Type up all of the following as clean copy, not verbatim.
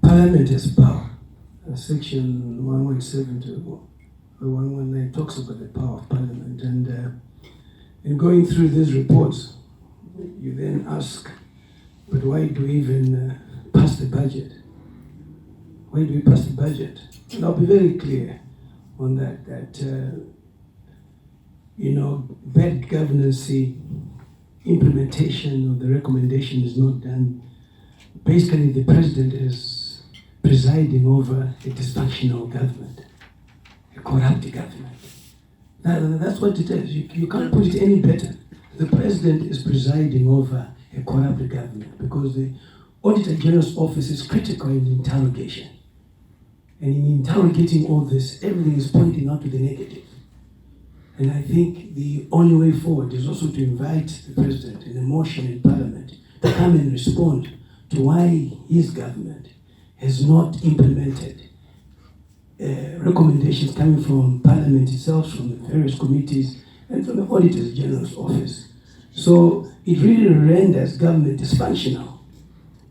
Parliament has power. Section 117 to 119 talks about the power of Parliament. And in going through these reports, you then ask, but why do we even pass the budget? Why do we pass the budget? And I'll be very clear on that, bad governance implementation of the recommendation is not done. Basically, the president is presiding over a dysfunctional government, a corrupt government. That's what it is. You can't put it any better. The president is presiding over a corrupt government because the Auditor General's office is critical in interrogation. And in interrogating all this, everything is pointing out to the negative. And I think the only way forward is also to invite the president in a motion in Parliament to come and respond to why his government has not implemented recommendations coming from Parliament itself, from the various committees, and from the Auditor General's office. So it really renders government dysfunctional.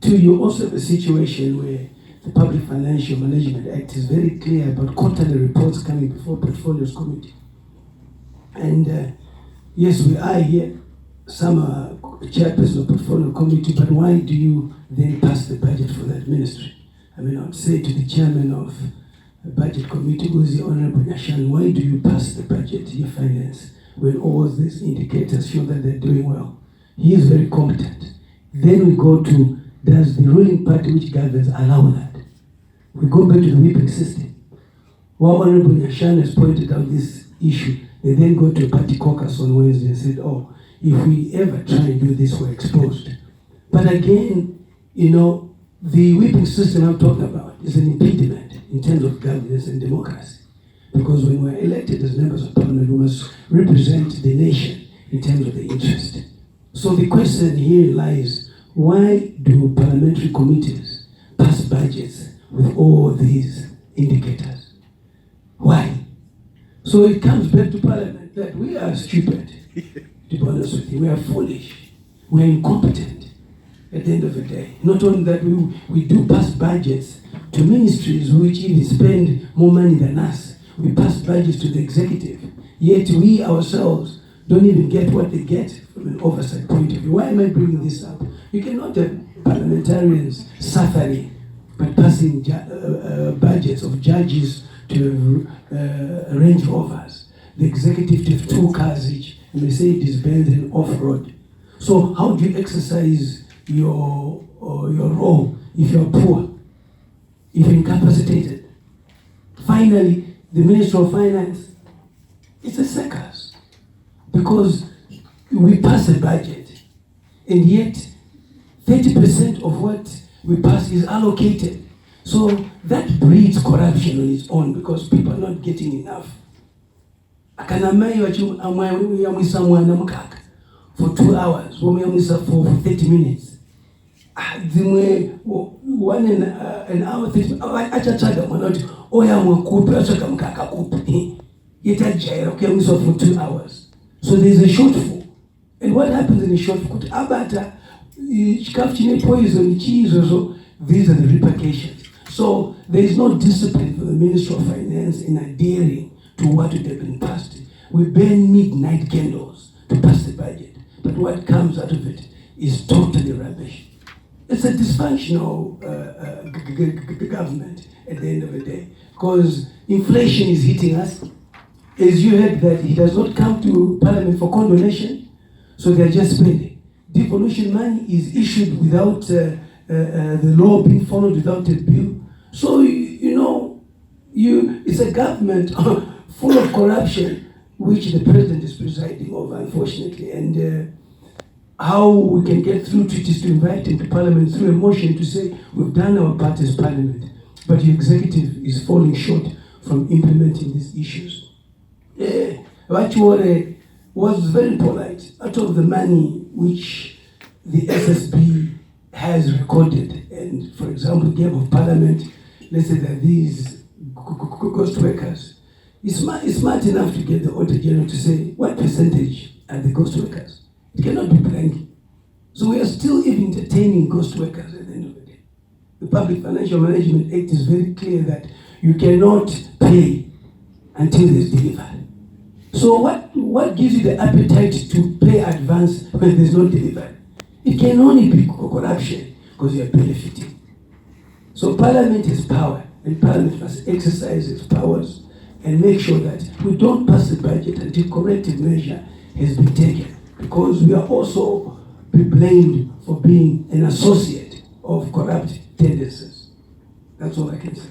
Two, you also have a situation where the Public Financial Management Act is very clear about quarterly reports coming before Portfolios Committee. And yes, we are here. Some are chairperson of Portfolio Committee, but why do you then pass the budget for that ministry? I mean, I would say to the chairman of the Budget Committee, who is the Honorable Nyashan, why do you pass the budget, your finance, when all these indicators show that they're doing well? He is very competent. Then we go to, does the ruling party which governs allow that? We go back to the whipping system. While Honorable Nyashan has pointed out this issue, they then go to a party caucus on Wednesday and said, oh, if we ever try and do this, we're exposed. But again, the whipping system I'm talking about is an impediment in terms of governance and democracy. Because when we're elected as members of Parliament, we must represent the nation in terms of the interest. So the question here lies, why do parliamentary committees pass budgets with all these indicators? Why? So it comes back to Parliament that we are stupid, to be honest with you. We are foolish. We are incompetent at the end of the day. Not only that, we do pass budgets to ministries which even spend more money than us. We pass budgets to the executive. Yet we ourselves don't even get what they get from an oversight point of view. Why am I bringing this up? You cannot have parliamentarians suffering by passing budgets of judges to Range Rovers, the executive to have 2 cars each, and Mercedes-Benz and off-road. So how do you exercise your role if you're poor, if you're incapacitated? Finally, the Minister of Finance, it's a circus because we pass a budget and yet 30% of what we pass is allocated. So that breeds corruption on its own because people are not getting enough. For 2 hours, for 30 minutes. An hour, 30 for 2 hours. So there's a shortfall. And what happens in a shortfall? These are the repercussions. So there is no discipline for the Minister of Finance in adhering to what would have been passed. We burn midnight candles to pass the budget. But what comes out of it is totally rubbish. It's a dysfunctional government at the end of the day. Because inflation is hitting us. As you heard that he does not come to Parliament for condonation, so they're just spending. Devolution money is issued without the law being followed, without a bill. So, it's a government full of corruption, which the president is presiding over, unfortunately. And how we can get through to it is to invite him to Parliament through a motion to say, we've done our part as Parliament, but the executive is falling short from implementing these issues. Wachiwore was very polite. Out of the money which the SSB has recorded, and for example, gave of Parliament, let's say that these ghost workers, it's smart enough to get the Auditor General to say, what percentage are the ghost workers? It cannot be blank. So we are still even entertaining ghost workers at the end of the day. The Public Financial Management Act is very clear that you cannot pay until there's delivery. So what gives you the appetite to pay advance when there's no delivery? It can only be corruption because you are benefiting. So Parliament has power, and Parliament must exercise its powers and make sure that we don't pass the budget until corrective measure has been taken, because we are also be blamed for being an associate of corrupt tendencies. That's all I can say.